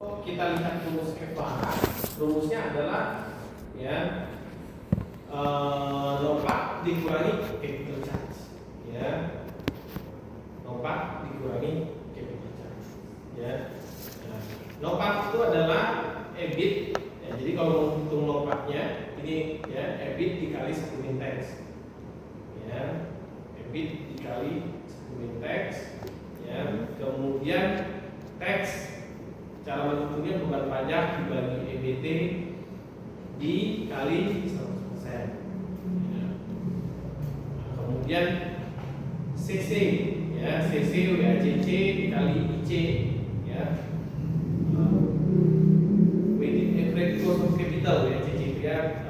Kita lihat rumus EVA. Rumusnya adalah ya lompat dikurangi capital charge, ya lompat dikurangi capital charge, ya. Nah, lompat itu adalah EBIT, ya, jadi kalau menghitung lompatnya ini ya EBIT dikali 1 min tax, ya EBIT dikali 1 min tax, ya kemudian tax. Cara menghitungnya beban pajak dibagi EBT dikali 100%. Ya. Nah, kemudian CC, ya CC WACC dikali IC, ya. Weighted average cost of capital WACC itu ya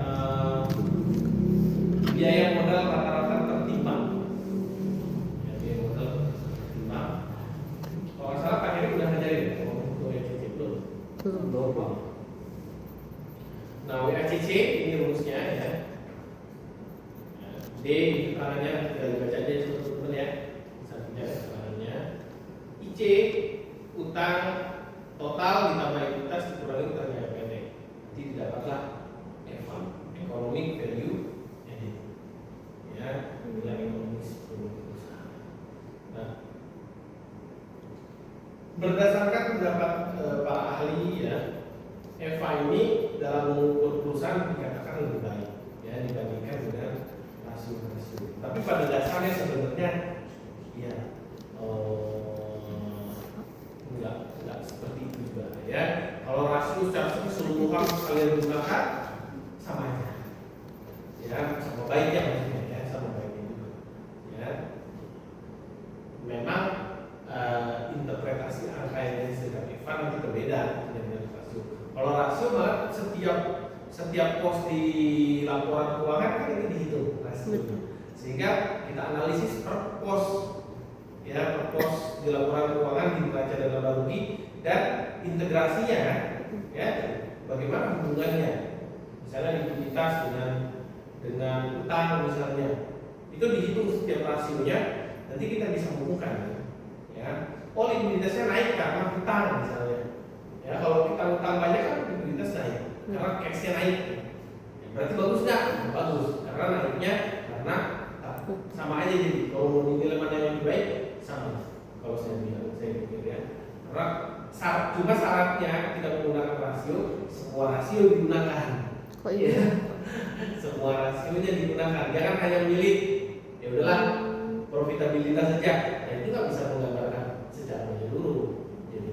biaya modal rata-rata tertimbang. Ya, biaya modal tertimbang. Kalau nggak salah Pak Heri udah ngajarin. Nah, WACC ini rumusnya ya. D keterangannya tinggal dibaca aja teman-teman ya. Misalnya keterangannya IC utang total ditambah ekuitas dikurangi utang jangka pendek. Nanti didapatlah EVA, economic value added. Ya, nilai ekonomis perusahaan. Nah, berdasarkan pendapat para ahli ya, EVA ini dalam mengukur perusahaan dikatakan lebih baik ya dibandingkan dengan rasio-rasio. Tapi pada dasarnya sebenarnya ya enggak seperti itu juga ya. Kalau rasio secara keseluruhan kalian gunakan sama aja. Ya, sama baiknya maksudnya ya, sama baiknya juga. Ya. Memang interpretasi angka yang disebut EVA nanti berbeda dengan rasio. Kalau rasio malah setiap pos di laporan keuangan kan itu dihitung rasio. Sehingga kita analisis per pos ya, per pos di laporan keuangan di neraca dan laba rugi dan integrasinya ya bagaimana hubungannya. Misalnya likuiditas dengan utang misalnya. Itu dihitung setiap rasionya, nanti kita bisa hubungkan ya. Oh, likuiditasnya naik karena utang misalnya. Ya, kalau kita utang banyak kan likuiditas naik karena cashnya naik. Ya, berarti bagus nggak? Bagus, karena naiknya karena sama aja jadi. Kalau mau dinilai mana yang lebih baik sama. Kalau saya pikir ya. Karena cuma syaratnya tidak menggunakan rasio, semua rasio digunakan. Kok iya? Ya. Semua rasionya digunakan. Jangan hanya milih ya udahlah profitabilitas saja. Ya, itu nggak bisa menggambarkan secara menyeluruh. Jadi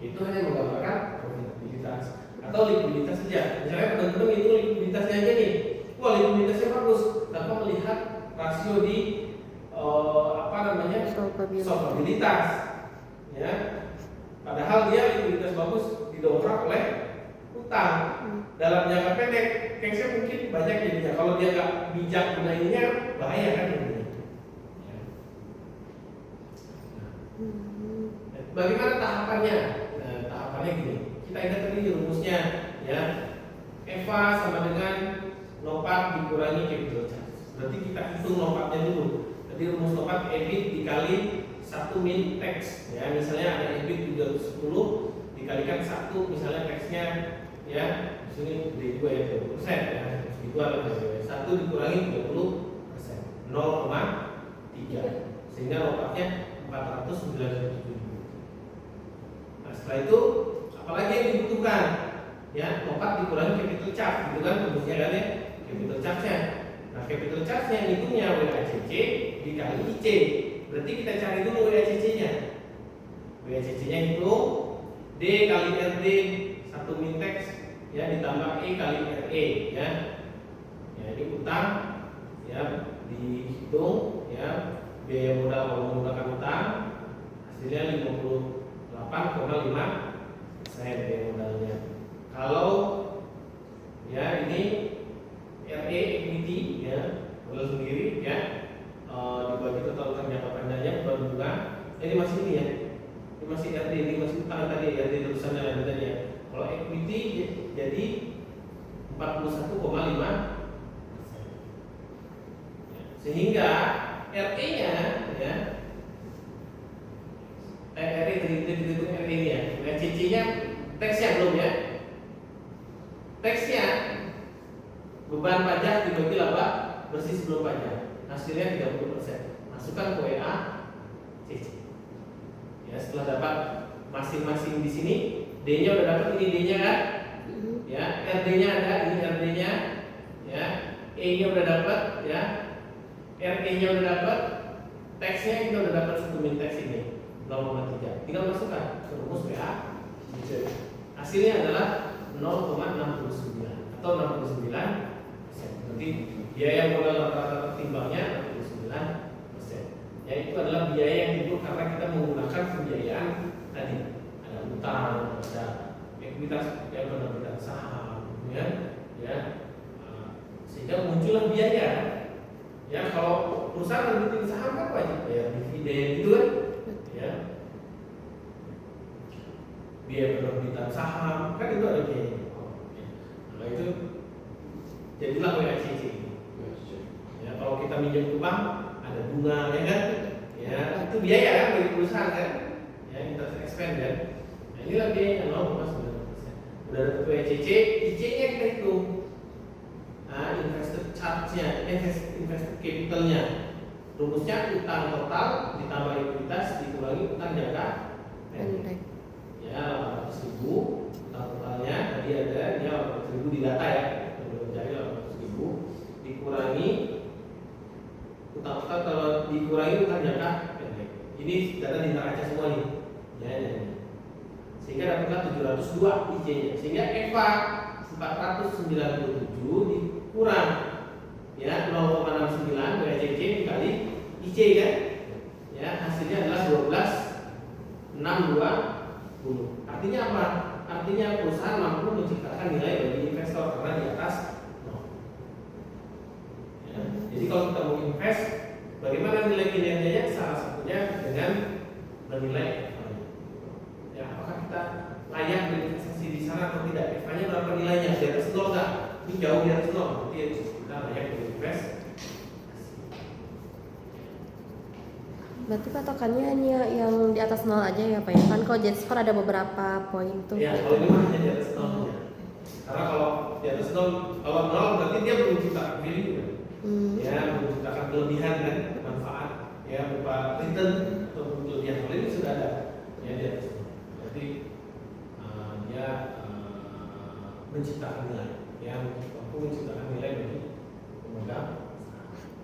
itu hanya menggambarkan profitabilitas atau likuiditas saja. Misalnya teman-teman itu likuiditasnya aja nih, wah likuiditasnya bagus, tanpa melihat rasio di solvabilitas, ya. Padahal dia likuiditas bagus didongkrak oleh utang. Dalam jangka pendek, cashnya mungkin banyak jadinya. Kalau dia nggak bijak gunainnya, bahaya kan jadinya. Ya. Bagaimana tahapannya? Nah, tahapannya gini. Kita ingat tadi rumusnya, ya. EVA sama dengan lompat dikurangi capital charge. Berarti kita hitung lompatnya dulu. Jadi rumus lompat EBIT dikali 1 min tax. Ya, misalnya ada EBIT 310 dikalikan 1, misalnya taxnya ya di sini gede juga ya 20% ya. Itu adalah 1 dikurangi 30%, 0,3. Sehingga lompatnya 497. Nah, setelah itu apalagi yang dibutuhkan? Ya, lompat dikurangi capital charge, gitu kan rumusnya kan ya, capital charge-nya. Nah, capital charge-nya hitungnya WACC dikali IC. Berarti kita cari dulu WACC-nya. WACC-nya itu D kali RD 1 min tax ya ditambah E kali RE ya. Ya, ini utang ya dihitung ya biaya modal kalau menggunakan utang hasilnya 58,5% biaya modalnya. Kalau ya ini RE equity ya modal sendiri ya dibagi total utang jangka pendeknya berbunga. Ini masih ini ya. Ini masih RD, ini masih utang tadi ya, RD terusannya lanjutannya. Kalau equity jadi 41,5%. Sehingga RE-nya ya RE terhitung RE nya. WACC nya teksnya belum ya. Teksnya beban pajak dibagi laba bersih sebelum pajak. Hasilnya 30%. Masukkan ke WA CC. Ya, setelah dapat masing-masing di sini, D-nya udah dapat, ini D-nya kan? Ya, RD-nya ada, ini RD-nya. Ya, E-nya udah dapat, ya. RE-nya udah dapat. Teksnya kita udah dapat satu teks ini 0,3. Tinggal masukkan ke rumus WA. Hasilnya adalah 0,69 atau 69%. Berarti biaya modal rata-rata tertimbangnya 69%. Ya, itu adalah biaya yang timbul karena kita menggunakan pembiayaan tadi. Ada utang, ada ekuitas, ya penerbitan saham, ya. Sehingga muncullah biaya. Ya, kalau perusahaan nerbitin saham kan wajib bayar dividen gitu kan? Ya. Biaya penerbitan saham kan itu ada biaya. Nah, itu jadilah WACC. Ya, kalau kita minjem ke bank ada bunga, ya kan? Ya, itu biaya kan bagi perusahaan kan? Ya, interest expense kan? Nah, inilah biaya 0,9%. Udah ada WACC, IC-nya kita hitung. Nah, invested charge-nya, invested capital-nya. Rumusnya utang total ditambah ekuitas dikurangi utang jangka pendek. Ya, 800.000 utang totalnya tadi ada dia 800.000 di data ya. Belum cari 800.000 dikurangi utang total kalau dikurangi utang jangka pendek. Ini data di neraca semua nih. Ya. Sehingga dapatlah 702 IC-nya. Sehingga EVA 497 dikurang ya 0,69 WACC dikali IC kan, ya hasilnya adalah 12,620. Artinya apa? Artinya perusahaan mampu menciptakan nilai bagi investor karena di atas 0. Ya. Jadi kalau kita mau invest, bagaimana nilai kinerjanya? Salah satunya dengan menilai ya, apakah kita layak berinvestasi di sana atau tidak? EVA-nya berapa nilainya? Di atas 0 nggak? Ini jauh di atas 0, berarti kita layak berinvest. Berarti patokannya hanya yang di atas 0 aja ya Pak ya? Kan kalau jet score ada beberapa poin tuh. Ya, kalau ini hanya di atas 0 ya. Karena kalau di atas 0, kalau 0 berarti dia belum menciptakan value kan? Ya, menciptakan kelebihan kan, manfaat ya berupa return atau kelebihan. Kalau ini sudah ada ya di atas 0. Berarti dia menciptakan nilai, ya mampu menciptakan nilai bagi pemegang.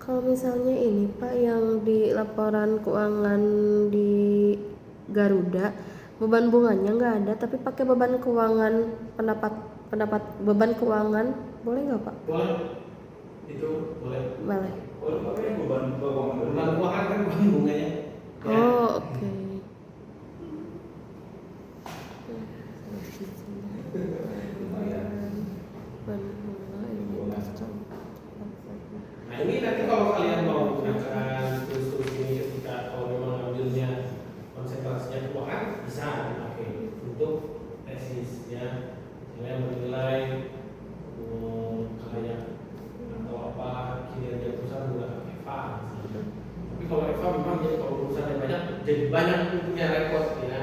Kalau misalnya ini Pak yang di laporan keuangan di Garuda beban bunganya nggak ada, tapi pakai beban keuangan pendapat beban keuangan boleh nggak Pak? Boleh, itu boleh. Boleh. Boleh pakai beban keuangan. Beban keuangan kan beban bunganya. Ya. Oh oke. Nah ini nanti kalau kalian mau gunakan tools ini ketika kalau memang ambilnya konsentrasinya keuangan bisa dipakai untuk tesis ya, misalnya menilai kayak atau apa kinerja perusahaan menggunakan EVA misalnya. Tapi kalau EVA memang jadi kalau perusahaan yang banyak jadi banyak punya rekod ya.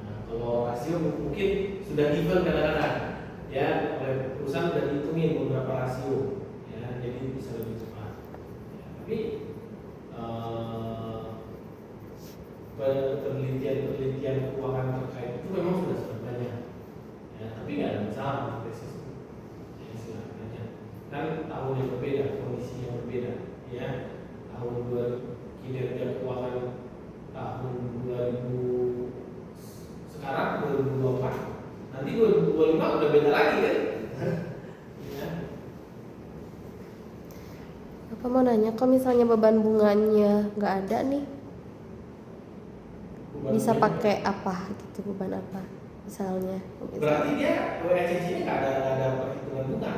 Nah, kalau rasio mungkin sudah given kadang-kadang ya oleh perusahaan sudah dihitungin beberapa rasio ya, jadi bisa lebih cepat ya, tapi penelitian keuangan terkait itu memang sudah banyak ya, tapi nggak ada masalah untuk tesis ya, silakan aja kan tahun yang berbeda, kondisi yang berbeda ya, tahun 2000 kinerja keuangan tahun 2000 sekarang 2024 nanti 2025 udah beda lagi kan. Ya. Apa mau nanya, kalau misalnya beban bunganya nggak ada nih, Beban bisa bunga. pakai apa gitu, beban apa misalnya? Berarti dia WACC-nya nggak ada perhitungan bunga,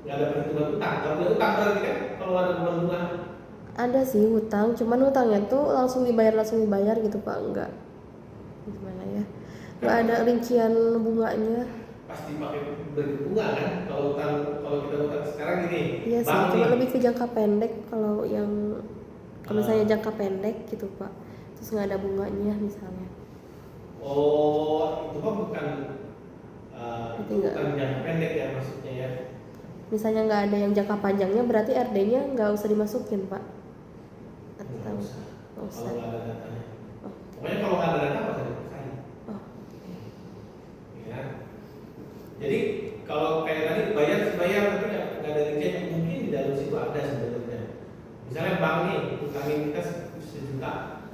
nggak ada perhitungan utang. Kalau ada utang berarti kan kalau ada beban bunga. Ada sih hutang, cuman hutangnya tuh langsung dibayar gitu Pak, enggak gimana ya? Nggak ada rincian bunganya. Pasti pakai bunga kan? Kalau kita utang sekarang gini. Iya sih, cuma lebih ke jangka pendek kalau misalnya jangka pendek gitu Pak. terus nggak ada bunganya misalnya. Oh, itu kan bukan Berarti itu nggak. bukan jangka pendek ya maksudnya ya. Misalnya nggak ada yang jangka panjangnya, berarti RD-nya nggak usah dimasukin, Pak. Nggak Atau usah. nggak usah. Kalau nggak ada datanya. Oh, Pokoknya kalau nggak ada data nggak usah dipaksain. oh. Ya. Jadi kalau kayak tadi bayar tapi nggak ada rincian, mungkin di dalam situ ada sebenarnya. Misalnya bank nih utangin kita 1 juta,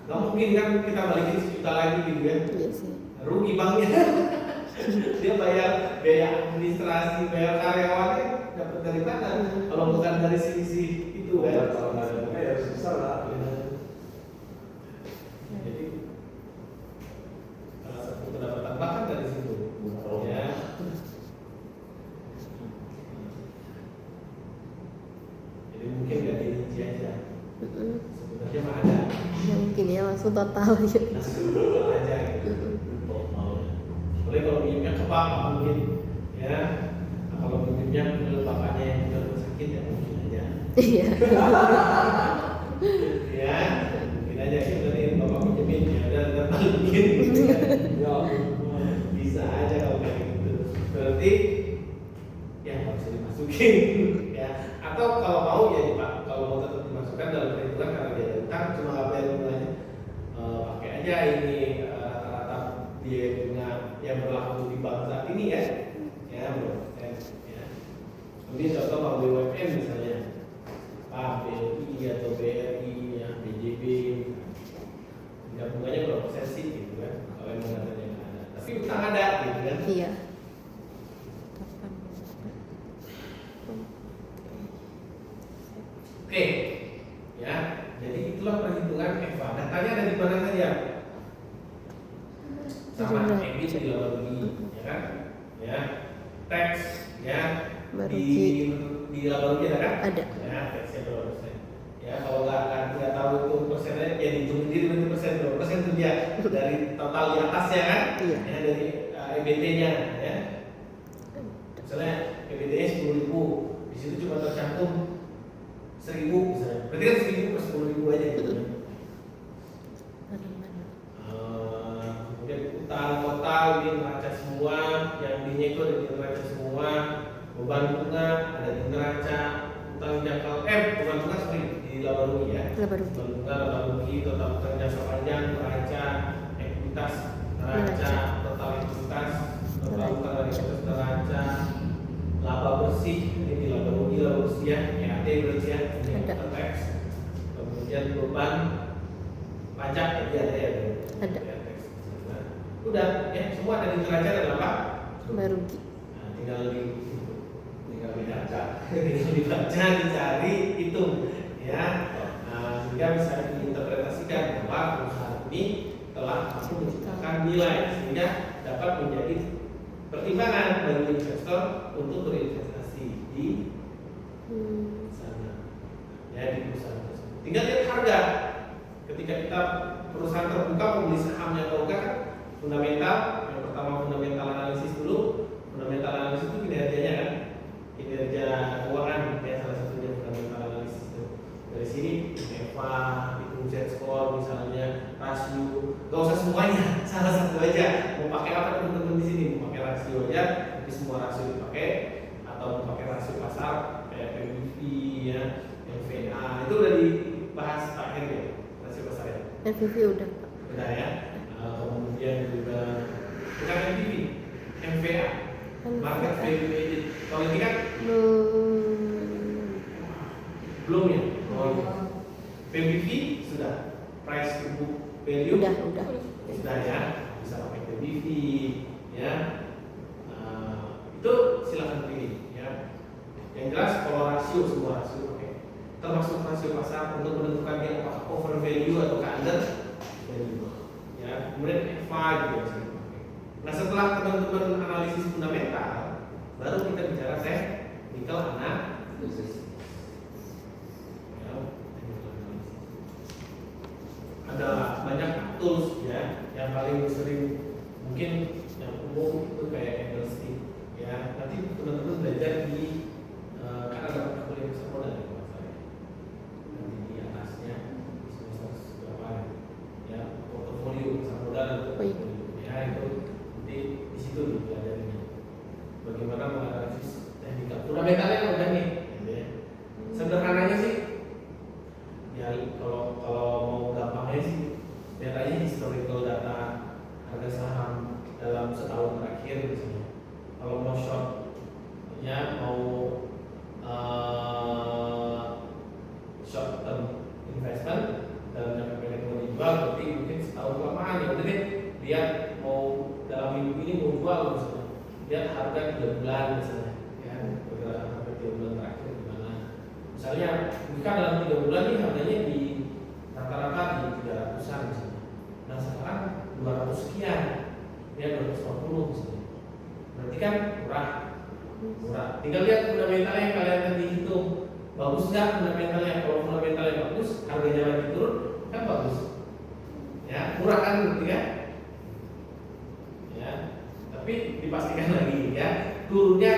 nggak mungkin kan kita balikin 1 juta lagi gitu ya. Iya sih. Rugi banknya. Dia bayar biaya administrasi, bayar karyawannya dapat dari mana? Kalau bukan dari sisi itu kan. Kalau nggak ada bunga ya susah lah. Jadi salah satu pendapatan bahkan dari situ. Ya. Jadi mungkin nggak dirinci aja. Sebenarnya mah ada. Ya, mungkin ya langsung total aja. Langsung aja gitu. Boleh kalau minumnya ke bank mungkin ya. Nah, kalau minumnya ke bapaknya yang juga rumah sakit ya mungkin aja. Iya. Ya, mungkin aja kita nih bapak pinjemin ya udah balikin. Ya, Bisa aja kalau kayak gitu. Berarti ya nggak bisa dimasukin ya. Atau kalau mau ya Pak, kalau mau tetap dimasukkan dalam perhitungan karena dia ada utang cuma nggak bayar bunganya, pakai aja ini rata-rata biaya bunga yang berlaku di bank saat ini ya, ya berapa persen ya. Ini contoh bank BUMN misalnya, Pak BLI atau BRI ya, BJB, tingkat bunganya berapa persen sih gitu kan? Kalau yang datanya nggak ada, tapi utang ada gitu kan? Iya. Oke, ya. Jadi itulah perhitungan EVA. Datanya ada di mana saja? Sama Sudah. EBIT di Labaruni, ya kan? Ya. Tax, ya. Baruki. Di Labaruni ada kan? Ada. Ya, taxnya berapa persen? Ya, kalau nggak tahu itu persennya, ya dihitung sendiri berapa persen itu dia dari total di atasnya kan? Iya. Ya, dari EBT-nya, ya. Misalnya EBT-nya 10.000, di situ cuma tercantum 1.000 misalnya, berarti kan 1.000 per 10.000 aja gitu kan. Mana-mana. Kemudian utang total ini neraca semua, yang di itu ada di neraca semua, beban bunga ada di neraca, utang jangka beban bunga sorry di Labaruni ya. Labaruni. Beban bunga Labaruni, total utang jangka panjang neraca, ekuitas neraca, total ekuitas, total utang dari ekuitas neraca, laba bersih ini di Labaruni, laba bersih ya, EAT berarti ya, ini Ada. tax. Kemudian beban pajak tadi ada ya, Ada. Nah, udah ya semua ada di neraca dan apa? Baruki. Nah, tinggal dibaca, tinggal dibaca, dicari, hitung ya. Nah, sehingga bisa diinterpretasikan bahwa perusahaan ini telah mampu menciptakan nilai sehingga dapat menjadi pertimbangan bagi investor untuk berinvestasi di sana ya, di perusahaan tersebut. Tinggal lihat harga. Ketika kita perusahaan terbuka membeli sahamnya atau enggak kan fundamental. Yang pertama fundamental analisis dulu. Fundamental analisis itu kinerjanya kan, kinerja keuangan ya, salah satunya fundamental analisis itu. Dari sini EVA, hitung Z score misalnya, rasio, gak usah semuanya, salah satu aja. Mau pakai apa teman-teman di sini? Mau pakai rasio aja, tapi semua rasio dipakai, atau mau pakai rasio pasar kayak PBV ya, MVA itu udah dibahas Pak Heri ya, rasio pasar ya. NVV udah, Pak. Udah ya. Kemudian juga bukan MPV, MVA, market value added. Kalau ini kan belum ya. PBV sudah, price to book value Udah. sudah ya, bisa pakai PBV ya. Itu silakan pilih ya. Yang jelas kalau rasio semua rasio pakai, termasuk rasio pasar untuk menentukan dia apakah over value atau under value ya. Kemudian EVA juga bisa dipakai. Nah setelah teman-teman analisis fundamental, baru kita bicara technical analysis. Ya, technical analysis. Ada banyak tools ya, yang paling sering mungkin yang umum itu kayak candlestick ya. Nanti teman-teman belajar di karena ada kalkulator modal ya, nanti di atasnya di semester berapa ya. bagaimana menganalisis teknikal fundamentalnya udah nih gitu ya. Sederhananya sih ya, kalau mau gampangnya sih lihat aja historical data harga saham dalam setahun terakhir misalnya. Kalau mau short ya, mau short term investment dalam jangka pendek mau dijual, berarti mungkin setahun kelamaan ya udah deh lihat mau dalam minggu ini mau jual misalnya, lihat harga 3 bulan misalnya ya, pergerakan harga 3 bulan terakhir gimana. Misalnya jika dalam 3 bulan nih harganya di rata-rata di 300-an misalnya, nah sekarang 200 sekian ya, 250 misalnya, berarti kan murah. Tinggal lihat fundamentalnya yang kalian tadi hitung bagus nggak fundamentalnya. Kalau fundamentalnya bagus, harganya lagi turun kan bagus ya, murah kan berarti kan ya. Tapi dipastikan lagi ya, turunnya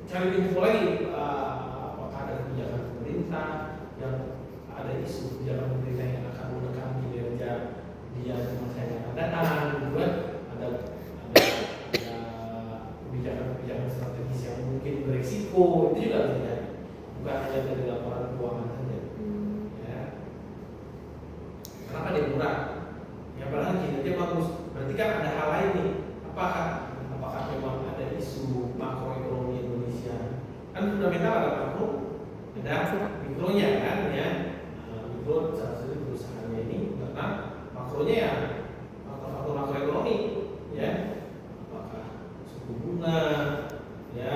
cari info lagi, apakah ada kebijakan pemerintah yang ada isu kebijakan pemerintah yang akan menekan kinerja dia di masa yang akan datang gitu kan. Ada kebijakan strategis yang mungkin beresiko, itu juga harus dilihat, bukan hanya dari laporan keuangan saja ya. Kenapa dia murah ya, padahal kinerja bagus, berarti kan ada hal lain nih. Apakah memang ada isu makroekonomi Indonesia? Kan fundamental ada makro, ada mikronya kan ya. Mikro salah satu perusahaannya ini, karena makronya ya faktor makroekonomi ya, suku bunga ya,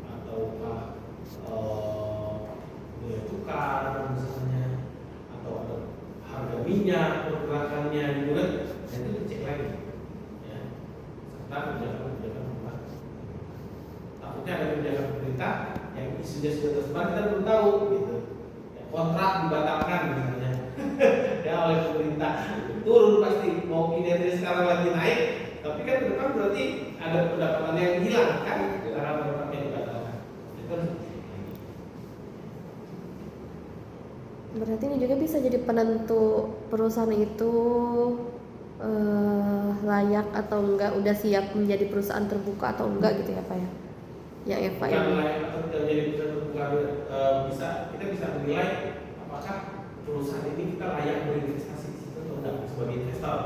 ataukah nilai tukar misalnya, atau ada harga minyak pergerakannya gitu kan, dan itu dicek lagi ya, serta kebijakan pemerintah. Takutnya ada kebijakan pemerintah yang isunya sudah tersebar kita belum tahu gitu ya, kontrak dibatalkan misalnya ya oleh pemerintah, turun pasti. Mau kinerja sekarang lagi naik, tapi kan ke depan berarti ada pendapatan yang hilang kan karena kontraknya dibatalkan. Itu Berarti ini juga bisa jadi penentu perusahaan itu layak atau enggak, udah siap menjadi perusahaan terbuka atau enggak gitu ya Pak ya? Yang Eva bukan ini. layak atau tidak jadi perusahaan terbuka, kita bisa menilai apakah perusahaan ini kita layak berinvestasi di situ atau enggak sebagai investor.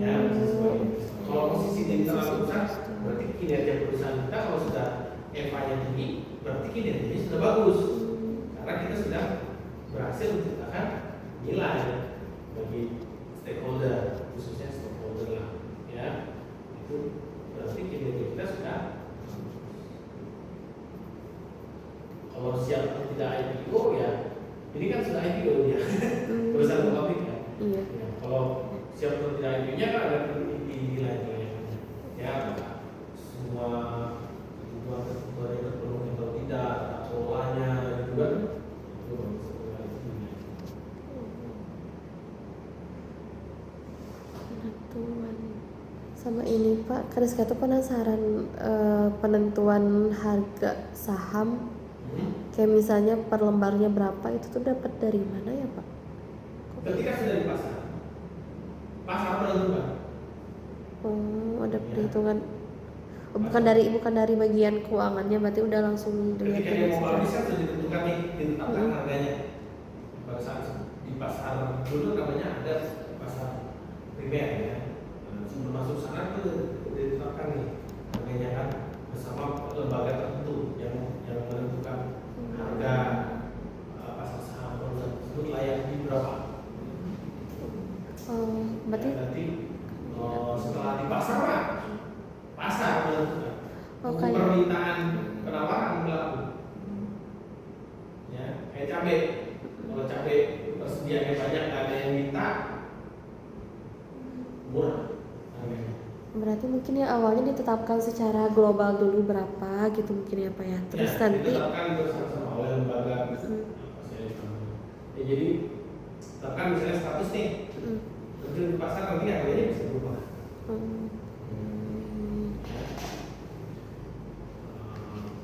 Ya, sebagai investor. Kalau posisi di internal perusahaan, berarti kinerja perusahaan kita kalau sudah EVA-nya tinggi, berarti kinerjanya sudah bagus. Karena kita sudah berhasil menciptakan nilai bagi stakeholder, khususnya stakeholder lah ya. Itu berarti kinerja kita sudah. Kalau siap atau tidak IPO ya, ini kan sudah IPO ya, perusahaan publik kan. Iya. Ya, kalau siap atau tidak IPO-nya kan ada nilai-nilainya ya, semua kebutuhan yang terpenuhi atau tidak, kelolanya gitu kan, itu baru Penentuan sama ini Pak, Kariska tuh penasaran penentuan harga saham. Kayak misalnya per lembarnya berapa, itu tuh dapat dari mana ya Pak? ketika sudah di pasar menentukan. Oh, ada perhitungan. Oh, bukan dari bagian keuangannya, berarti udah langsung dilihat Ketika dia dari mau secara- habis kan sudah ditentukan nih, ditetapkan harganya. Pada saat di pasar dulu namanya ada pasar primer ya. Sebelum masuk sana tuh ditetapkan nih harganya kan, bersama lembaga tertentu yang menentukan harga pasar saham perusahaan tersebut layak di berapa. Oh, berarti Ya, nanti setelah di pasar lah, pasar menentukan. kayak Permintaan penawaran berlaku. Ya, kayak cabai. Kalau cabai persediaannya banyak, nggak ada yang minta, murah harganya. berarti mungkin ya awalnya ditetapkan secara global dulu berapa gitu mungkin ya Pak ya. Terus Ya, nanti ditetapkan bersama-sama oleh lembaga. Ya, jadi tetapkan misalnya status nih, terjun di pasar nanti harganya bisa berubah.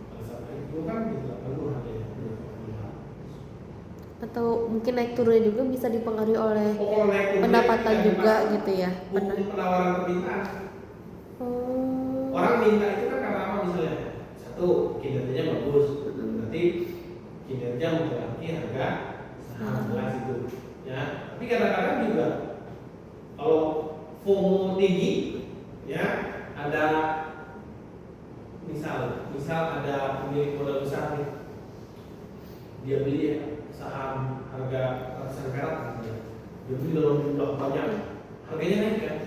Pada saat itu kan ditetapkan dulu harganya. atau mungkin naik turunnya juga bisa dipengaruhi oleh Kalau naik turun pendapatan ya, juga di pasar, gitu ya. buku penawaran permintaan. Oh. Orang minta itu kan satu kinerjanya bagus, berarti kinerja mempengaruhi harga saham, jelas itu ya. Tapi kadang-kadang juga kalau FOMO tinggi ya, ada misal ada pemilik modal besar nih, dia beli saham harga ratusan perak misalnya, dia beli dalam jumlah banyak, harganya naik kan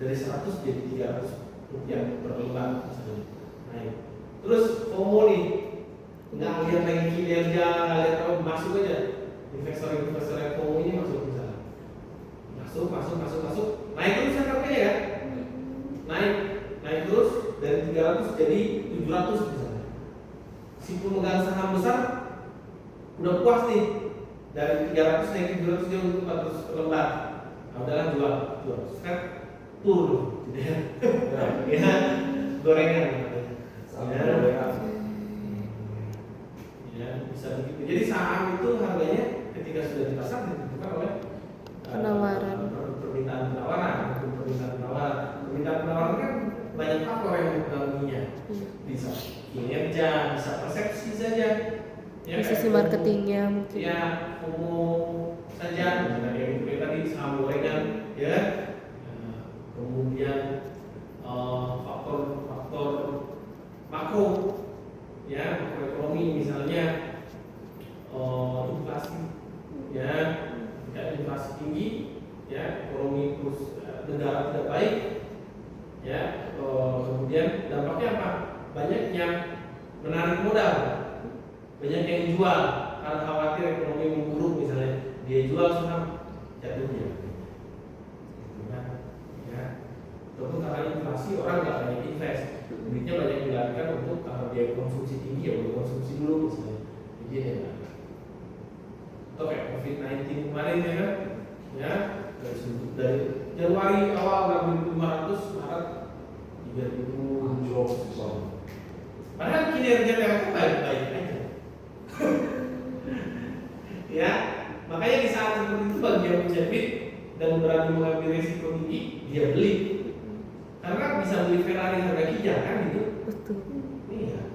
dari 100 jadi 300 rupiah per lembar misalnya naik. Terus FOMO nih, nggak lihat lagi kinerja, nggak lihat apa, masuk aja investor yang FOMO ini masuk misalnya, masuk naik terus kan harganya kan, naik terus dari 300 jadi 700 misalnya. Si pemegang saham besar udah puas nih, dari 300 naik ke 700 dia untuk 400 per lembar. Nah, udahlah jual, sekarang turun gitu ya. Ya, gorengan ya, bisa begitu. Jadi saham itu harganya ketika sudah di pasar ditentukan oleh Penawaran. Permintaan penawaran kan banyak faktor yang mempengaruhinya. Bisa kinerja, bisa persepsi saja. Ya, Dari sisi marketingnya mungkin. Ya, umum saja. Misalnya kayak gitu tadi saham gorengan, ya. Kemudian faktor makro, ya, makroekonomi misalnya inflasi, ya. Jika inflasi tinggi, ya, ekonomi terus negara tidak baik, ya, kemudian dampaknya apa? Banyak yang menarik modal, banyak yang jual karena khawatir ekonomi memburuk misalnya, dia jual saham, jatuhnya, ya. Ataupun karena inflasi orang nggak banyak invest, duitnya banyak dilarikan untuk kalau dia konsumsi tinggi ya boleh konsumsi dulu misalnya, jadi ya. Atau kayak COVID-19 kemarin ya kan, ya, dari Januari awal 6.500, Maret 3.000. Padahal kinerja Telkom baik-baik aja. Ya, makanya di saat seperti itu bagi yang punya duit dan berani mengambil risiko tinggi, dia beli. Karena bisa beli Ferrari harga kijang kan gitu. Betul. Iya.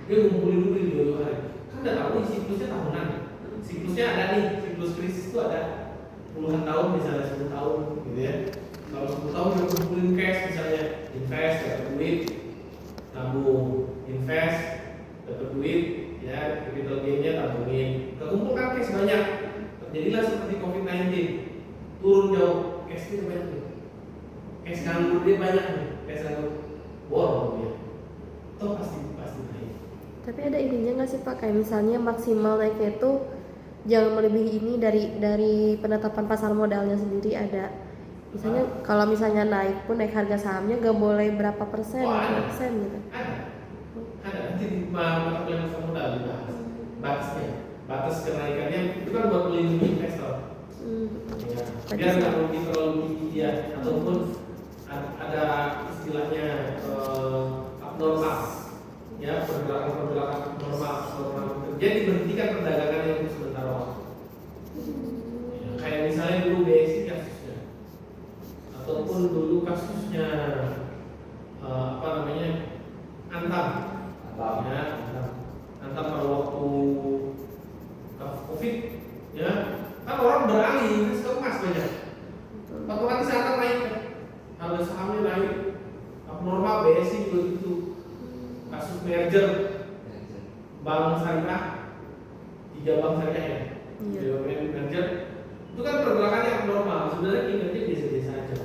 Dia ngumpulin dulu di 2 hari. Kan udah tahu nih siklusnya tahunan. Siklusnya ada nih, siklus krisis itu ada puluhan tahun, misalnya 10 tahun gitu ya. Kalau 10 tahun dia kumpulin cash misalnya, invest dapat duit, nabung, invest dapat duit, ya, capital gain-nya tabungin, kekumpul kan cash banyak. Terjadilah seperti COVID-19, turun jauh, cash-nya banyak nih, cash nganggur dia banyak nih, cash nganggur borong dia, itu pasti naik. Tapi ada ininya nggak sih Pak, kayak misalnya maksimal naiknya itu jangan melebihi ini dari penetapan pasar modalnya sendiri ada. Misalnya kalau misalnya naik pun naik harga sahamnya nggak boleh berapa persen, Ada. persen gitu. Ada nanti di mata pelajaran pasar modal dibahas batasnya, batas kenaikannya itu kan buat melindungi investor. Ya. Biar nggak rugi terlalu tinggi dia, ataupun ada istilahnya abnormal, ya, pergerakan normal terjadi, berhentikan perdagangannya untuk sementara waktu. Ya, kayak misalnya dulu BSI kasusnya, ataupun dulu kasusnya apa namanya Antam, ya, Antam pada waktu COVID, ya, kan orang beralih invest ke emas banyak, otomatis Antam naik, harga sahamnya naik, abnormal. BSI juga gitu, kasus merger bank syariah, 3 bank syariah ya, merger itu kan pergerakannya abnormal, sebenarnya kinerja biasa-biasa aja.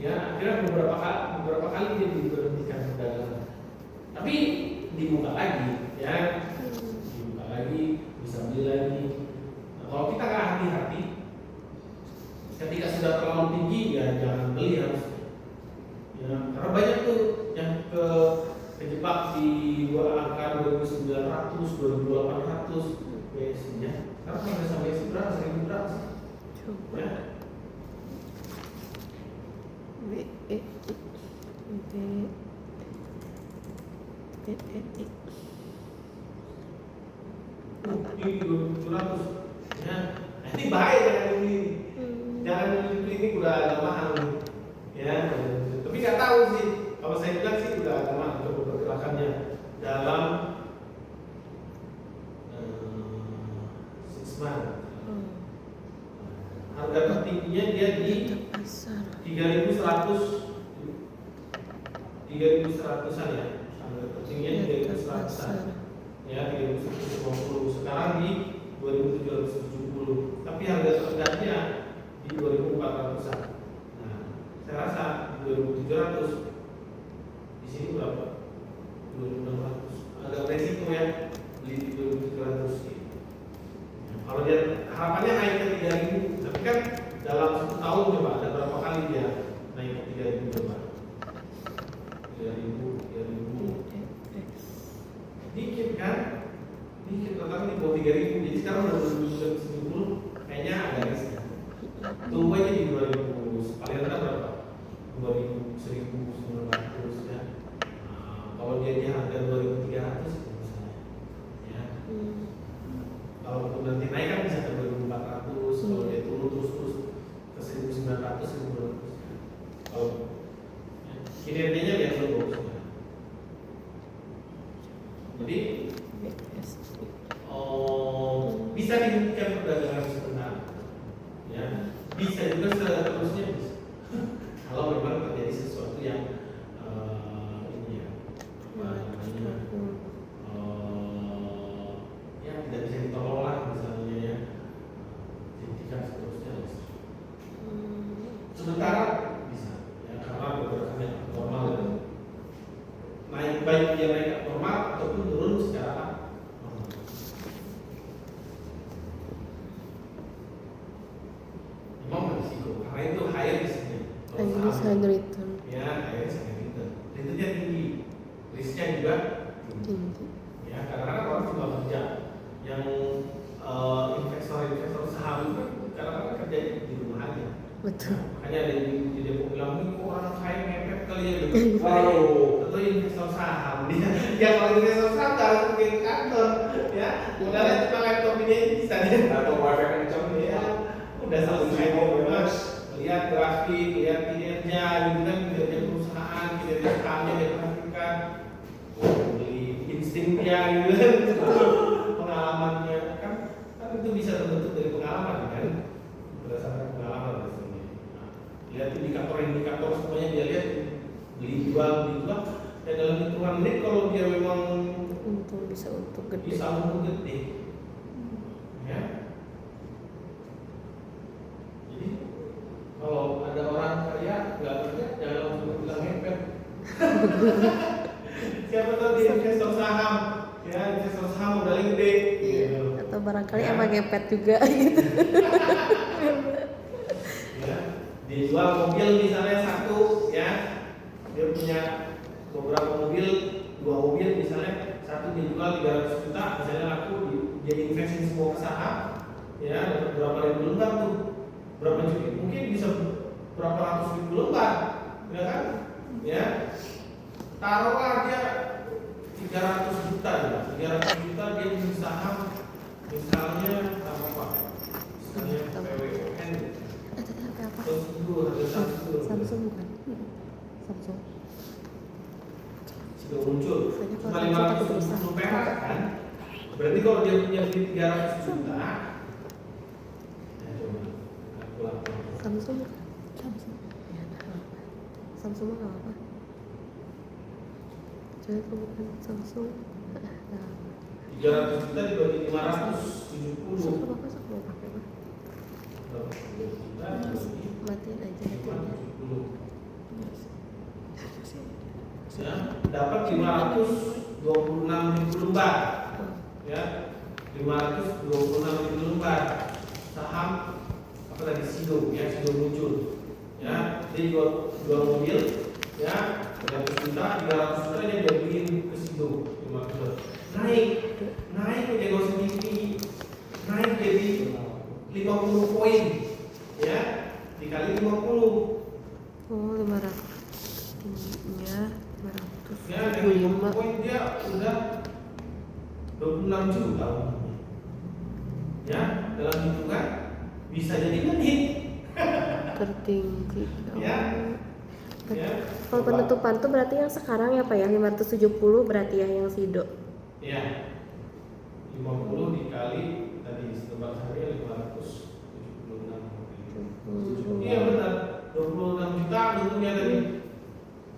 Ya, akhirnya beberapa kali dia diberhentikan perdagangan, tapi dibuka lagi, ya, dibuka lagi, bisa beli lagi. Nah, kalau kita nggak hati-hati, ketika sudah terlalu tinggi ya jangan beli harus. Ya, karena banyak tuh yang kejebak di angka 2.900, 2.800 BSI-nya. Karena sampai BSI berapa? 1.000 berapa sih? Coba. Ya. Ini 2.700. Ya. Nah, ini bahaya jangan beli. Jangan beli ini udah agak mahal nih. Ya. Tapi nggak tahu sih. Kalau saya bilang sih udah agak mahal untuk pergerakannya. dalam 6 months. Harga tertingginya dia di Pasar. 3.100-an ya. Harga tertingginya 3.100-an. Ya, 3.150. Sekarang di 2.770. Tapi harga terendahnya di 2.400-an. Nah, saya rasa di 2.700. Di sini berapa? 2.600. Agak resiko ya beli di 2.700 gitu. Kalau dia harapannya naik ke 3.000, tapi kan dalam 1 tahun coba ada berapa kali dia naik ke 3.000 coba? 3.000, dikit kan? Dikit, total di bawah 3.000. Jadi sekarang udah 2.770, kayaknya agak riskan. Tunggu aja di 2.000, paling rendah berapa? 2.000, 1.900 ya. Nah, kalau dia di harga 2.300 misalnya, ya. Kalau nanti naik kan bisa ke 2.400, kalau dia turun terus ke 1.900, 1.200. Kalau kinerjanya lihat dulu bagusnya. Jadi bisa dihentikan perdagangan sebentar, ya. Bisa juga seterusnya bisa. Kalau memang terjadi sesuatu yang ini ya, apa namanya? Ya tidak bisa ditolong lah misalnya ya, dihentikan seterusnya. Sementara bisa, ya karena pergerakannya normal dan naik, baik dia naik normal ataupun turun secara normal. Memang berisiko karena itu high risknya. Ini saya return. Ya high risk return. Returnnya tinggi, risknya juga Tinggi. ya kadang-kadang orang juga kerja yang investor saham itu kan kadang-kadang kerja di rumah aja. Betul. Makanya ada di Depok bilang ini kok orang kaya mepet kali ya gitu. Atau investor saham dia. Ya kalau investor saham nggak harus pergi ke kantor, ya. Modalnya cuma laptop ini bisa deh. Atau wifi kencang Ya, udah selesai mas. Lihat grafik, lihat kinerja, gitu kan kinerja perusahaan, kinerja sahamnya dia perhatikan. Beli insting dia gitu kan. Pengalamannya kan itu bisa terbentuk dari pengalaman kan, berdasarkan pengalaman biasanya. Nah, lihat indikator semuanya dia lihat, beli jual, dan dalam hitungan menit kalau dia memang Untung bisa untuk gede. bisa untung gede, ya. Jadi kalau ada orang kaya nggak kerja jangan langsung bilang ngepet. Siapa tahu dia investor saham, ya investor saham modalnya gede. Gitu. Atau barangkali emang gepet juga gitu. Ya, dijual mobil misalnya satu, ya dia punya beberapa mobil, 2 mobil misalnya, satu dijual 300 juta misalnya laku, dia investin semua ke saham, ya dapat berapa ribu lembar tuh, berapa juta, mungkin bisa berapa ratus ribu lembar, ya kan, ya taruhlah dia 300 juta ya. 300 juta dia beli saham misalnya apa, misalnya PWN, terus itu harga Samsung bukan? Samsung. sudah muncul cuma Saya kalau 570 perak kan, berarti kalau dia punya duit 300 juta, ya coba kalkulator. Samsung. Ya, Samsung mah nggak apa. Jadi kalau bukan Samsung. 300 juta dibagi 570. Sok apa sok mau pakai mah? Matiin aja itu. Ya, dapat 526 ribu lembar, ya 526 ribu lembar saham apa tadi Sido, ya Sido muncul, ya dia jual mobil, ya 300 juta, 300 juta dia beliin ke Sido, naik menjadi gosip tinggi, naik jadi 50 poin, ya dikali 50. Oh, 500 tingginya 575. Ya, dengan poin dia udah 26 juta. Ya, dalam hitungan bisa jadi menit. Tertinggi. Ya. Ya, Kalau penutupan tuh berarti yang sekarang ya Pak ya 570 berarti ya yang Sido. ya 50 dikali tadi setebak hari 576. Iya benar, 26 juta untungnya tadi.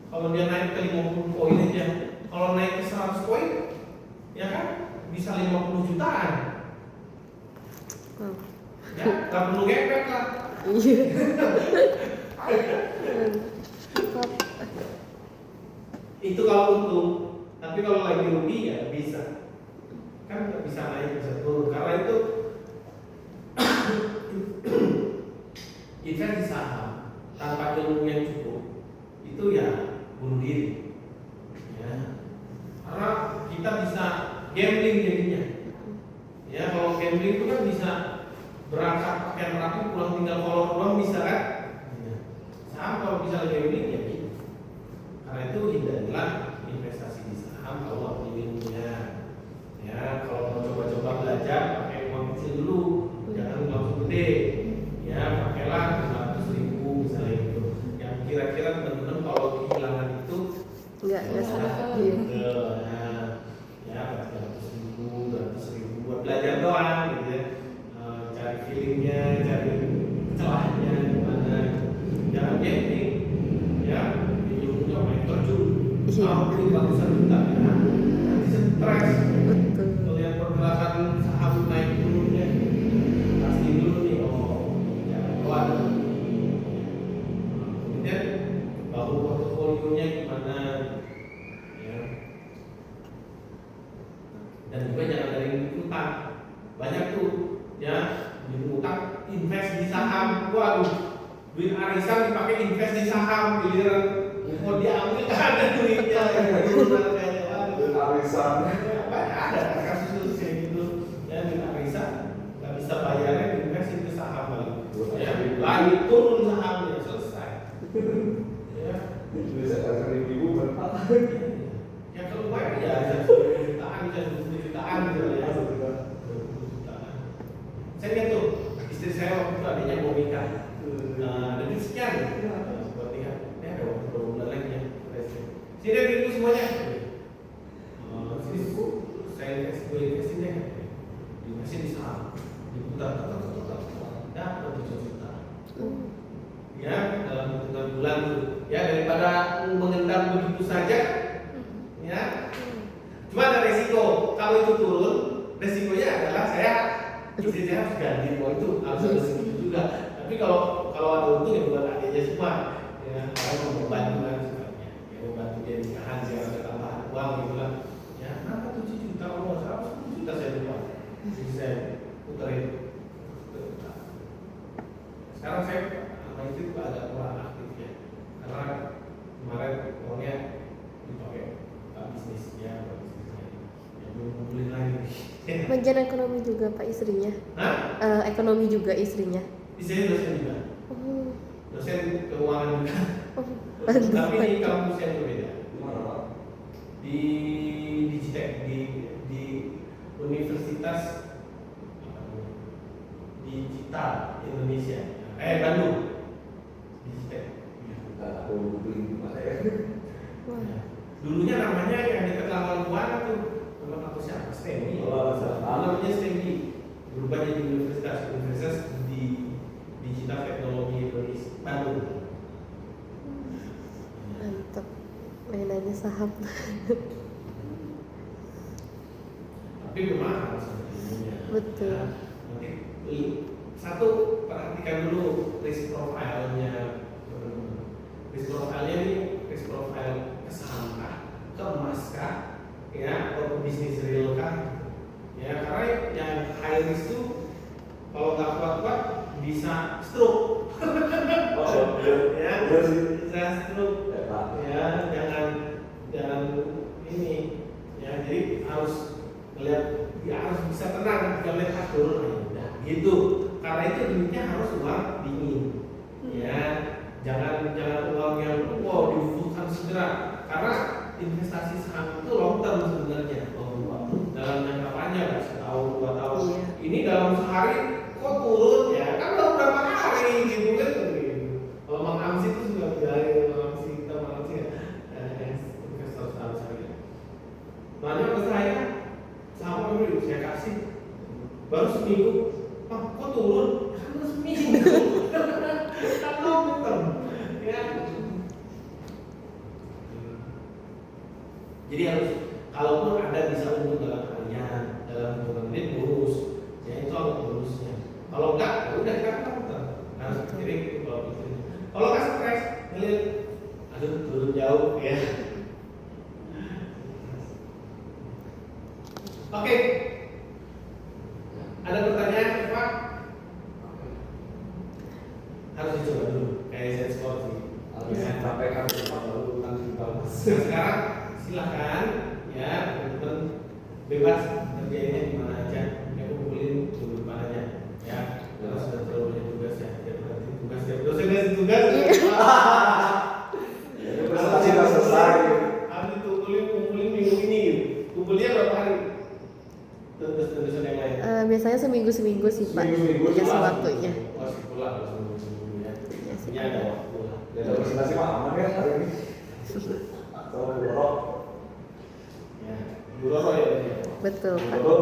Kalau dia naik ke 50 poin aja, kalau naik ke 100 poin, ya kan bisa 50 jutaan. Wow. Ya, nggak perlu ngepet lah. Iya. Itu kalau untung, tapi kalau lagi rugi ya bisa. Kan nggak bisa naik bisa turun. Karena itu invest di saham tanpa ilmu yang cukup itu ya bunuh diri. Ya. Karena kita bisa gambling jadinya. Ya kalau gambling itu kan bisa berangkat pakai rapi pulang tinggal kolor doang bisa kan? Ya. Saham kalau bisa gambling ya gitu. Karena itu hindarilah investasi di saham kalau nggak punya ilmunya. Ya kalau mau coba-coba belajar pakai uang kecil dulu, jangan langsung gede. Ya pakailah 500.000 misalnya gitu. Yang kira-kira teman-teman kalau kehilangan itu Enggak salah. ya, Iya. ya 300.000, 200.000 buat belajar doang gitu ya. Cari feelingnya, cari celahnya gimana. Jangan gambling, ya. Ilmunya main terjun. Iya. Beli ratusan juta ya. Nanti stres. Betul. Melihat pergerakan saham naik turunnya, pasti dulu nih, oh jangan keluar. Kemudian bangun portofolionya gimana, ya. Dan juga jangan dari utang. Banyak tuh, ya, di utang invest di saham. Waduh, duit arisan dipakai invest di saham, giliran mau diambil kan ada duitnya, turunan kayaknya. Waduh. Arisan. Ada kasus kayak gitu ya, di arisan nggak bisa bayarnya invest itu saham lagi ya, lagi turun sahamnya selesai ya. Bisa kasih ibu berapa? Ya kalau bayar ya bisa 10 jutaan, bisa 20 jutaan gitu ya, 20 jutaan. Saya lihat tuh istri saya waktu itu adanya mau nikah, ada duit sekian buat nikah, ya ada waktu 2 bulan lagi ya. Sini duitku semuanya. Saya investasi deh, dikasih di saham, diputar, dapat 7 juta. Ya dalam hitungan bulan tuh. Ya daripada mengendap begitu saja, ya. Cuma ada resiko. Kalau itu turun, resikonya adalah istri saya harus ganti uang itu, harus ada segitu juga. Tapi kalau ada untung ya bukan adanya semua. Ya, kalau membantu kan sebenarnya, ya membantu dia nikahan, dia ada tambahan uang gitu lah. Ya, kenapa 7 juta uang? 110 juta saya lupa. Jadi saya puterin. Sekarang saya sama itu agak kurang aktif ya, karena kemarin uangnya dipakai bisnis ya, belum ngumpulin lagi. Bagian ekonomi juga Pak istrinya. Hah? Ekonomi juga istrinya. Istrinya dosen juga, Oh. dosen keuangan juga. Oh. Tapi di kampus yang berbeda. Gimana Pak? Di Digitek, di Universitas Digital Indonesia, Bandung, Digitek. Nggak tahu beli di mana ya. Wah. Ya. Dulunya namanya yang dekat Labuan Buana tuh, nama kampusnya apa? STEMI. Namanya STEMI. Berubah jadi Universitas di Digital Teknologi Indonesia, Bandung. Mantap. Mainannya saham. Tapi bermahal sebenarnya. Betul. Ya, nanti satu perhatikan dulu risk profile-nya. Risk profile-nya ini risk profile ke saham kah, ke emas kah, ya, atau ke bisnis real kah? Ya, karena yang high risk itu kalau nggak kuat-kuat bisa stroke. Oh, Ya, iya sih. bisa stroke. Ya, jangan ini. Ya, jadi harus melihat, ya harus bisa tenang, jangan lihat turun aja udah gitu. Karena itu duitnya harus uang dingin. Ya, jangan uang yang dibutuhkan segera. Karena investasi saham itu long term sebenarnya. Dalam jangka panjang, setahun, 2 tahun. Iya. Ini dalam sehari kok turun ya? Kan baru berapa hari gitu kan? Kalau Mang Amsi itu sudah bilang Mang Amsi baru seminggu, Pak, kok turun? Kan baru seminggu. Kan long term, ya. Jadi harus, kalaupun ada bisa untung dalam harian, dalam hitungan menit lurus, ya itu harus lurusnya. Kalau enggak, ya udah kita kan harus pikirin gitu kalau pikirin. Kalau nggak stres, ngeliat, aduh turun jauh ya. Oke, ada pertanyaan Pak? Harus dicoba dulu, kayak saya skor sih. Habis sampaikan lalu nanti Nah, balas. sekarang silakan ya teman-teman bebas kerjainnya di mana aja, ya kumpulin dulu mana aja ya. Karena sudah terlalu banyak tugas ya, tiap berarti tugas tiap dosen ngasih tugas. Presentasi sudah selesai. Harus kumpulin minggu ini, kumpulnya berapa hari? Dosen yang lain. Biasanya seminggu sih Pak. Seminggu Dikasih waktunya. Oh, sekolah seminggu ya. Ini ada waktu lah. Ya ada presentasi mah aman ya hari ini. Kalau buruk. Ya, Guru Roy ya. Betul Pak. Betul.